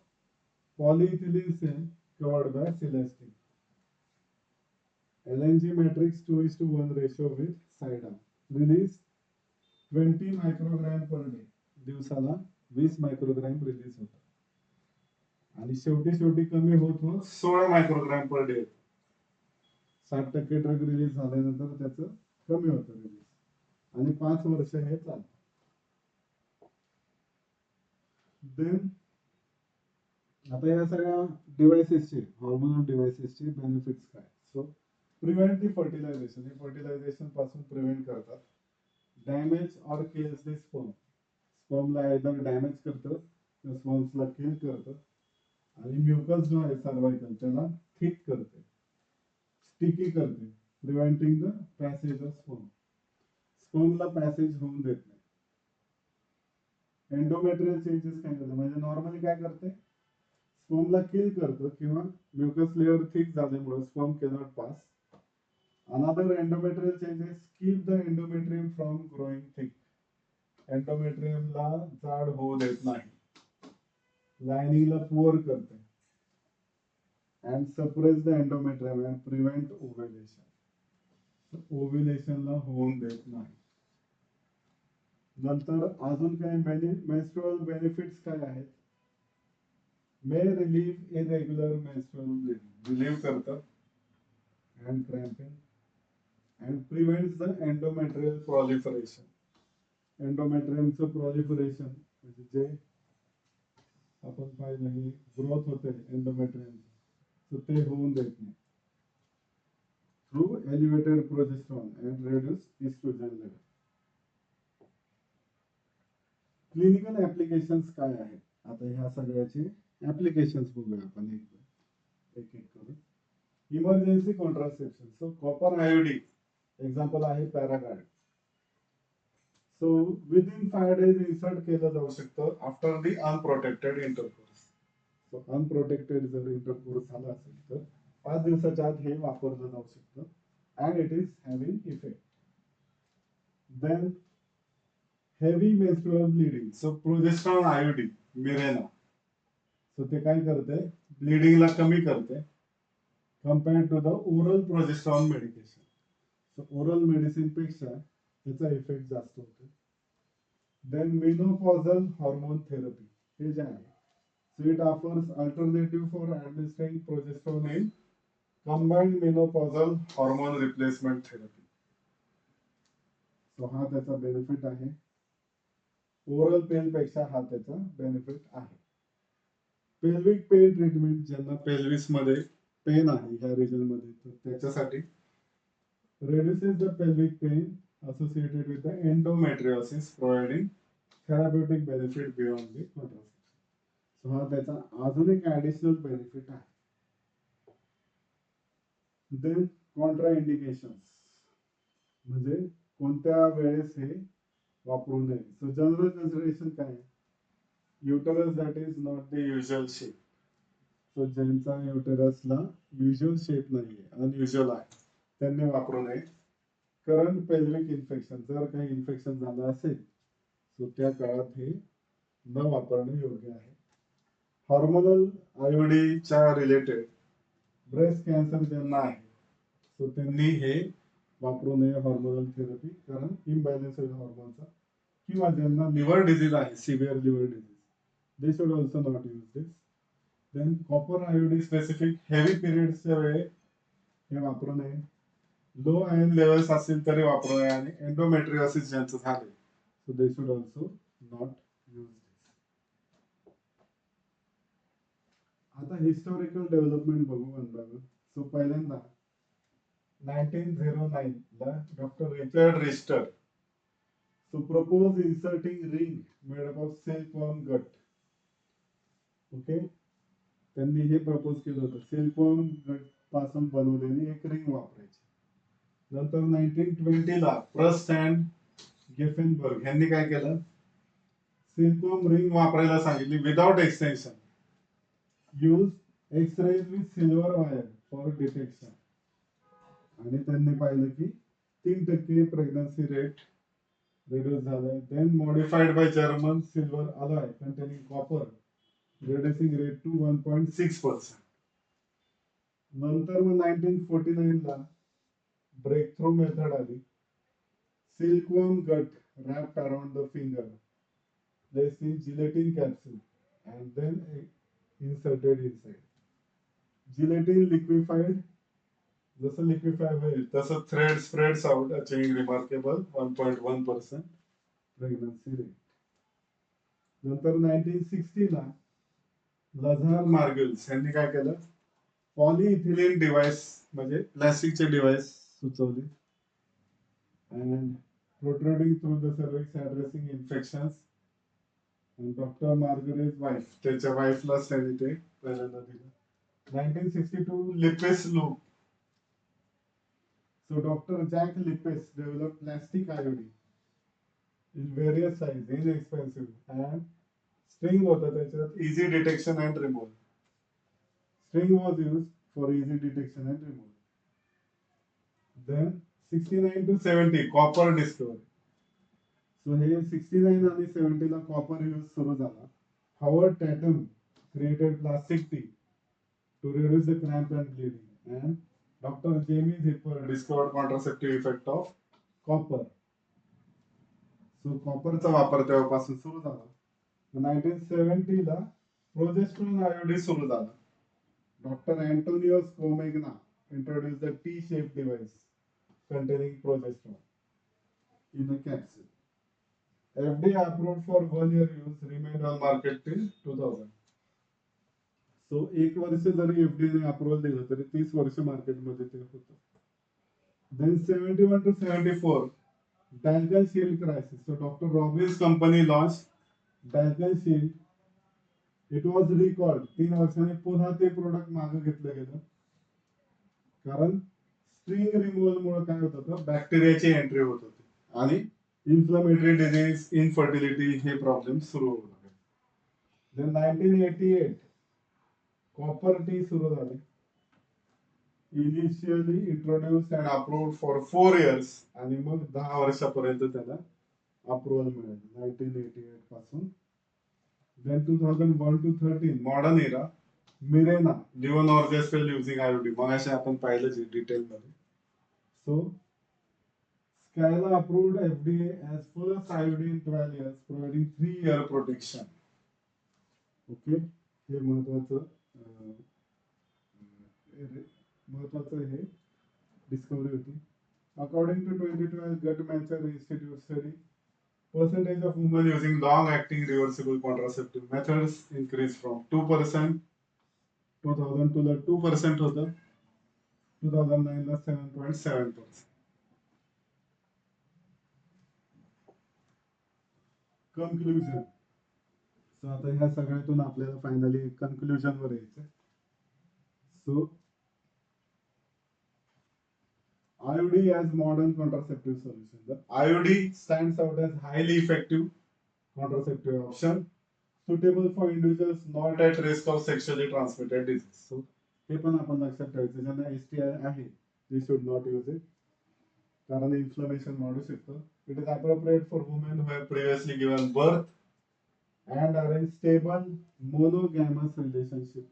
polyethylene cell covered by celastin. LNG matrix 2:1 ratio with SIDA. Release 20 microgram per day. दिवसाला 20 microgram release होतं. आणि शेवटी कमी होत 16 microgram per day. 60% drug release झाल्यानंतर त्याचं कमी होतं रिलीज, आणि 5 वर्ष हे चालतं. देन आता या सगळ्या डिव्हाइसेसचे, हॉर्मोनल डिव्हाइसेसचे बेनिफिट्स काय? सो प्रिव्हेंट दी फर्टिलायझेशन, हे फर्टिलायझेशन पासून प्रिव्हेंट करतात. Damage or kills the sperm, स्पर्मला एकदम डॅमेज करतं, त्या स्पर्म्सला किल करतं. आणि म्युकस जो आहे सर्वायकल त्याला थिक करते, स्टिकी करते, preventing the passage of sperm, स्पर्मला पॅसेज होऊन देत नाही. एंडोमेट्रियल चेंजेस काय करते, म्हणजे नॉर्मली काय करते, स्पर्मला किल करतं किंवा म्युकस लेअर थिक झाल्यामुळे sperm cannot pass. Another endometrial changes keep the endometrium from growing thick, एंडोमेट्रियमला जाड होऊ देत नाही, लाइनिंगला पुअर करते. and suppress the endometrium and prevent ovulation. ओव्युलेशनला होऊन देत नाही. नंतर अजून काय मेन्स्ट्रुअल बेनिफिट्स काय आहेत? May relieve irregular menstrual bleeding, relieve करतं, and cramping, and prevents the endometrial proliferation. एंडोमेट्रियमचं proliferation म्हणजे जे आपण पाहिलं हे ग्रोथ होते एंडोमेट्रियम, तर ते होऊन देत नाही. Through elevated progesterone and reduce oestrogen level. Clinical applications काय आहेत? आता ह्या सगळ्याचे ऍप्लिकेशन्स बघूया आपण एक करून. Emergency contraception, so copper आयोडी example आहे पॅरागार्ड. सो विदिन 5 days इन्सर्ट केलं जाऊ शकतं after the unprotected intercourse. So unprotected जर इंटरकोर्स झाला असेल तर 5 दिवसाच्या आत हे वापरलं जाऊ शकतं, and it is having effect. Then heavy menstrual bleeding, so progesterone IUD Mirena, so ते काय करते, ब्लिडिंगला कमी करते compared to the oral progesterone medication. So oral medicine पेक्षा त्याचा इफेक्ट जास्त होतो. देन मेनोपॉझल हॉर्मोन थेरपी, हे जे आहे, so it offers alternative for administering progesterone in combined menopausal hormone replacement therapy. So हा त्याचा बेनिफिट आहे. ओरल पेन पेक्षा हा त्याचा बेनिफिट आहे. पेल्विक पेन ट्रीटमेंट, ज्यांना पेल्विस मध्ये पेन आहे ह्या रिजन मध्ये, तर त्याच्यासाठी reduces the pelvic pain associated with the endometriosis, providing therapeutic benefit beyond the contraception. So हा त्याचा अजून एक ऍडिशनल बेनिफिट आहे. देन कॉन्ट्रा इंडिकेशन्स, म्हणजे कोणत्या वेळेस हे वापरू नये. सो जनरल कन्सिडरेशन काय आहे? Uterus that is not the usual shape, so ज्यांचा युटरसला युजुअल शेप नाहीये, अनयुजुअल आहे, त्यांनी वापरू नये. करंट पेल्विक इन्फेक्शन, जर काही इन्फेक्शन झालं असेल सो त्या काळात हे न वापरणे योग्य आहे. हॉर्मोनल आयोडीच्या रिलेटेड ब्रेस्ट कॅन्सर ज्यांना आहे सो त्यांनी हे वापरू नये हॉर्मोनल थेरपी, कारण इम्बॅलन्स होईल हॉर्मोनचा. किंवा ज्यांना लिव्हर डिझीज आहे, severe liver disease, they should also not use this. Then copper IUD specific heavy पिरियड्सच्या वेळी हे वापरू नये. लो आयर्न लेवल्स असेल तरी वापरू नये, आणि एंडोमेट्रियोसिस ज्यांचं झाले so they should also not use this. आता हिस्टॉरिकल डेव्हलपमेंट बघू वन बाय वन. सो पहिल्यांदा 1909 ला doctor Richard Richter so propose inserting ring made up of silkworm gut. Okay, त्यांनी हे प्रपोज केलं होतं, सिल्कवर्म गट पासून बनवलेली एक रिंग वापरायची. नंतर 1920 ला प्रस्ट अँड गेफेनबर्ग यांनी काय केलं, सिल्कवर्म रिंग वापरायला सांगितली without extension. Use X-rays with silver wire for detection. आणि त्यांनी पाहिलं की 3% प्रेग्नन्सी रेट रिड्यूस झालाय. Then modified by German silver alloy containing copper reducing rate to 1.6%. नंतर मग 1949 ला ब्रेक थ्रू मेथड आली. Silkworm gut wrapped around the finger, placed in gelatin capsule and then inserted inside. Gelatin liquefied, जसं liquefy होईल तसं thread spreads out, achieving remarkable 1.1% pregnancy rate. नंतर 1960 ला लझार मार्गल्स यांनी काय केलं, पॉलिइथिलीन डिव्हाइस म्हणजे प्लास्टिकचे डिव्हाइस सुचवले. and protruding through the cervix addressing infections. And Dr. Margaret's wife, त्याच्या वाईफला त्यांनी ते पहिल्यांदा दिलं. 1962 Lippes loop. So Dr. Jack Lippes developed plastic IOD in various sizes, inexpensive, and string होता त्याच्यात easy detection and removal. String was used for easy detection and removal. Then 69 to 70 copper discovery. So हे 69 आणि 70 ला copper use सुरू झाला. Howard Tatum created plastic tea to reduce the cramp and bleeding, and Dr. Jamie Zipper discovered contraceptive effect of copper. So कॉपरचा वापर तेव्हापासून सुरू झाला. 1970 ला प्रोजेस्ट्रॉन आयोडी सुरू झाला. Dr. Antonio Scomegna introduced the T-shaped device containing progesterone in a capsule. FDA approved for 1 year use, remained on market till 2000. So 1 वर्ष जरी FDA ने अप्रूव्हल दिलं तरी 30 वर्ष मार्केटमध्ये ते होतं. Then 71 to 74 Dalton Shield crisis. So Dr. Robbins company launched Dalton Shield. It was recalled. 3 वर्षांनी पुन्हा ते प्रोडक्ट मागे घेतलं गेलं, कारण स्ट्रिंग रिमूव्हल मुळे काय होत होतं, बॅक्टेरियाची एंट्री होत होती आणि इन्फ्लमेटरी डिझीज, इनफर्टिलिटी हे प्रॉब्लेम सुरू होत होते. Then 1988 कॉपर टी सुरू झाले. Initially introduce and approved for 4 years आणि मग 10 वर्षापर्यंत त्याला अप्रूव्हल मिळालं 1988 पासून. Then 2001 to 13 modern era. Mirena levonorgestrel using IUD, मग असे आपण पाहिलं डिटेल मध्ये. So Skyla approved FDA as first IOD in 12 years, providing 3-year protection. Okay, हे महत्वाचं हे डिस्कवरी होती. According to 2012 Guttmacher Institute study, percentage of women using long-acting reversible contraceptive methods increased from 2% 2002 ला 2% होतं, 2009 ला 7.7%. कन्क्लुजन. सो आता ह्या सगळ्यातून आपल्याला फायनली कन्क्लुजन वर यायचं. So IOD as modern contraceptive solution. The IOD stands out as highly effective contraceptive option suitable for individuals not at risk of sexually transmitted disease. So हे पण आपण लक्षात ठेवायचं, ज्यांना STI आहे they should not use it, कारण inflammation वाढू शकतं. It is appropriate for women who have previously given birth and are in stable monogamous relationship.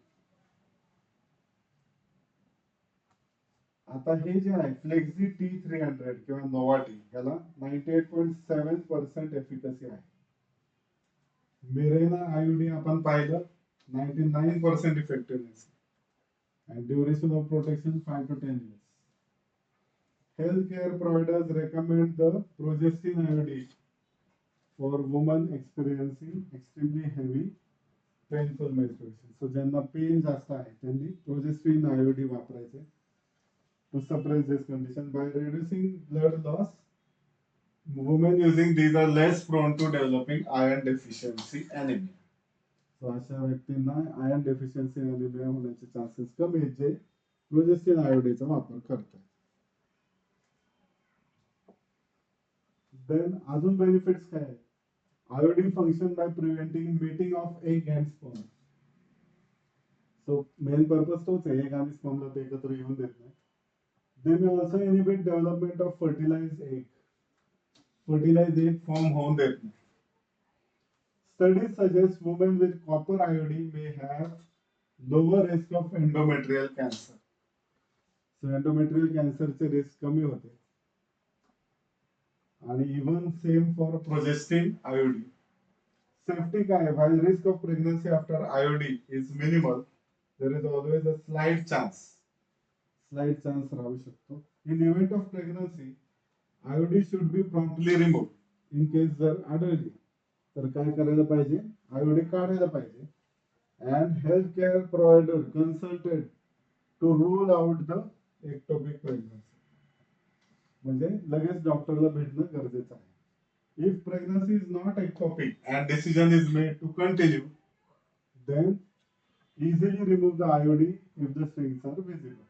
आता हे जे आहे फ्लेक्झी T300 किंवा नोवाटी, याला 98.7% एफिकसी आहे. मिरेना आयोडी आपण पाहिलं 99% effectiveness and duration of protection 5 to 10 years. Healthcare providers recommend the progestin IOD for women experiencing extremely heavy painful menstruation. So ज्यांना पेन जास्त आहे त्यांनी प्रोजेस्टिन आयोडी वापरायचे to suppress this condition. By reducing blood loss, women using these are less prone to developing iron deficiency anemia. So अशा व्यक्तींना iron deficiency anaemia होण्याचे chances कमी आहेत जे प्रोजेस्टिन आयोडीचा वापर करतात. देन अजून बेनिफिट्स काय आहेत? IUD function by preventing meeting of egg and sperm. So main purpose तोच आहे, एक आणि स्पर्मला ते एकत्र येऊन देत नाही. They may also inhibit development of fertilize egg form होऊन देत नाही. Studies suggest women with copper iodine may have lower risk of endometrial cancer. So endometrial cancer चे risk कमी होते. आणि even same for progestin iodine. Safety काय आहे? While risk of pregnancy after iodine is minimal, there is always a slight chance राहू शकतो. In event of pregnancy, iodine should be promptly removed. In case जर आढळली तर काय करायला पाहिजे? आयोडीन काढायला पाहिजे. And healthcare provider consulted to rule out the ectopic pregnancy. म्हणजे लगेच डॉक्टरला भेटणं गरजेचं आहे. If pregnancy is not ectopic and decision is made to continue, then easily remove the iodine if the strings are visible.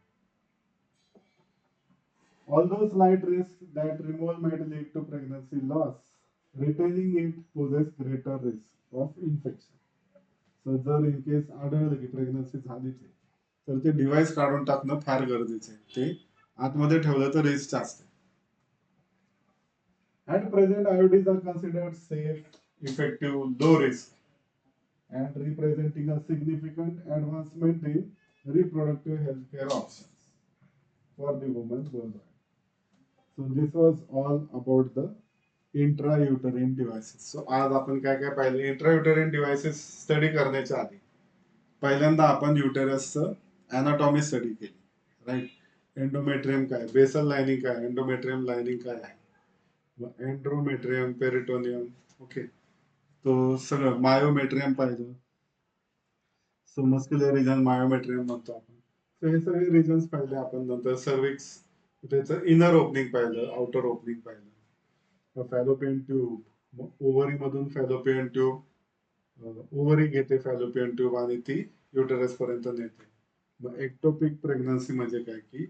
Although slight risk that removal might lead to pregnancy loss, retaining it poses greater risk of infection. So जर in case आढळलं की pregnancy झालीच आहे, तर ते device काढून टाकणं फार गरजेचं आहे. ते आतमध्ये ठेवलं तर रिस्क जास्त आहे. At present, IODs are considered safe, effective, low risk, and representing a significant advancement in reproductive healthcare options for the women worldwide. So this was all about the intrauterine devices. So आज आपण काय काय पाहिलं? इंट्रायुटेरिन devices study करण्याच्या आधी पहिल्यांदा आपण युटेरसचं anatomy study केली, राईट? एंडोमेट्रियम काय, बेसल लाइनिंग काय, एंडोमेट्रियम लाइनिंग काय आहे, एंड्रोमेट्रियम, पेरिटोनियम, ओके, तो सगळं मायोमेट्रियम पाहिलं. सो मस्क्युलर रिजन मायोमेट्रियम म्हणतो आपण. सो हे सगळे रिजन्स पाहिले आपण. नंतर सर्विक्स, त्याचं इनर ओपनिंग पाहिलं, आउटर ओपनिंग पाहिलं, फॅलोपियन ट्यूब, ओव्हरी मधून फॅलोपियन ट्यूब, ओव्हरी घेते फॅलोपियन ट्यूब आणि ती युटेरस पर्यंत नेते. मग एक्टोपिक प्रेग्नन्सी म्हणजे काय की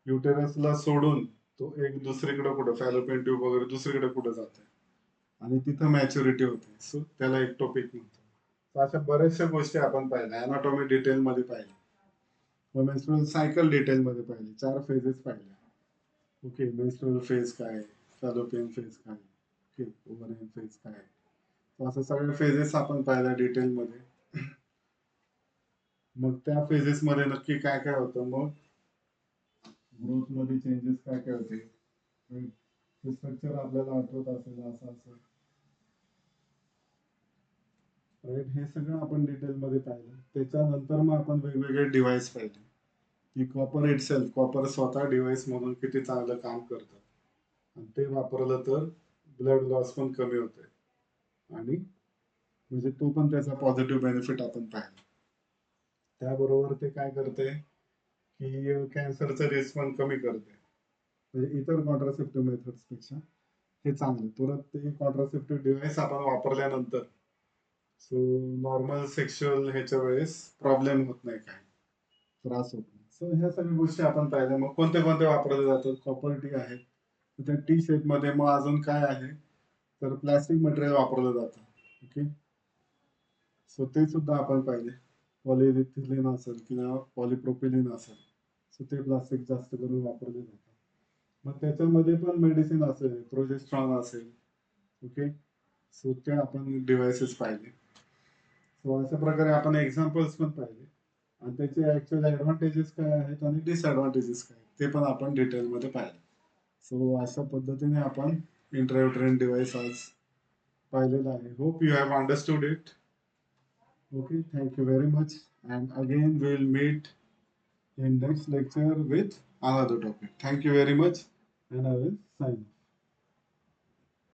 युटेरसला सोडून तो एक दुसरीकडे कुठं फॅलोपियन ट्यूब वगैरे दुसरीकडे कुठं जाते आणि तिथं मॅच्युरिटी होते. सो त्याला एक्टोपिक म्हणतो. तर अशा बऱ्याचशा गोष्टी आपण पाहिल्या. अनाटॉमी डिटेल मध्ये पाहिली, मग मेन्स्ट्रुअल सायकल डिटेल मध्ये पाहिली, 4 फेजेस पाहिल्या. ओके, मेन्स्ट्रुअल फेज काय, फॅलोपियन फेज काय, ओके, ओव्हरियन फेज काय, असं सगळ्या फेजेस आपण पाहिल्या डिटेल मध्ये. मग त्या फेजेस मध्ये नक्की काय काय होतं, मग ग्रोथ मध्ये चेंजेस काय काय होते, ते स्ट्रक्चर आपल्याला आठवत असेल असं असं, राईट? हे सगळं आपण डिटेल मध्ये पाहिलं. त्याच्यानंतर मग आपण वेगवेगळे डिव्हाइस पाहिले की कॉपर इटसेल्फ, कॉपर स्वतः डिव्हाइस म्हणून किती चांगलं काम करतं आणि ते वापरलं तर ब्लड लॉस पण कमी होते आणि म्हणजे तो पण त्याचा पॉझिटिव्ह बेनिफिट आपण पाहिला. त्याबरोबर ते काय करते की कॅन्सरचं रिस्क पण कमी करते. म्हणजे इतर कॉन्ट्रासेप्टिव्ह मेथड्स पेक्षा हे चांगले. परत ते कॉन्ट्रासेप्टिव्ह डिव्हाइस आपण वापरल्यानंतर सो नॉर्मल सेक्शुअल ह्याच्या वेळेस प्रॉब्लेम होत नाही, काय त्रास होत नाही. सो ह्या सगळ्या गोष्टी आपण पाहिल्या. मग कोणते कोणते वापरले जातात? कॉपर टी आहे, त्या टी शेप मध्ये. मग अजून काय आहे तर प्लास्टिक मटेरियल वापरलं जातं. ओके, सो ते सुद्धा आपण पाहिले. पॉलिइथिलीन असेल किंवा पॉलिप्रोपिलिन असेल, सो ते प्लास्टिक जास्त करून वापरले जातात. मग त्याच्यामध्ये पण मेडिसिन असेल, प्रोजेस्ट्रॉन असेल, ओके, सो ते आपण डिव्हाइसेस पाहिले. सो अशा प्रकारे आपण एक्झाम्पल्स पण पाहिले आणि त्याचे ऍक्च्युअल ऍडव्हान्टेजेस काय आहेत आणि डिसएडव्हान्टेजेस काय ते पण आपण डिटेलमध्ये पाहिले. सो अशा पद्धतीने आपण इंट्रायुटेरिन डिव्हाइस आज पाहिलेलं आहे. Hope you have understood it. Okay, thank you very much. And again, we'll meet in next lecture with another topic. Thank you very much, and I will sign off.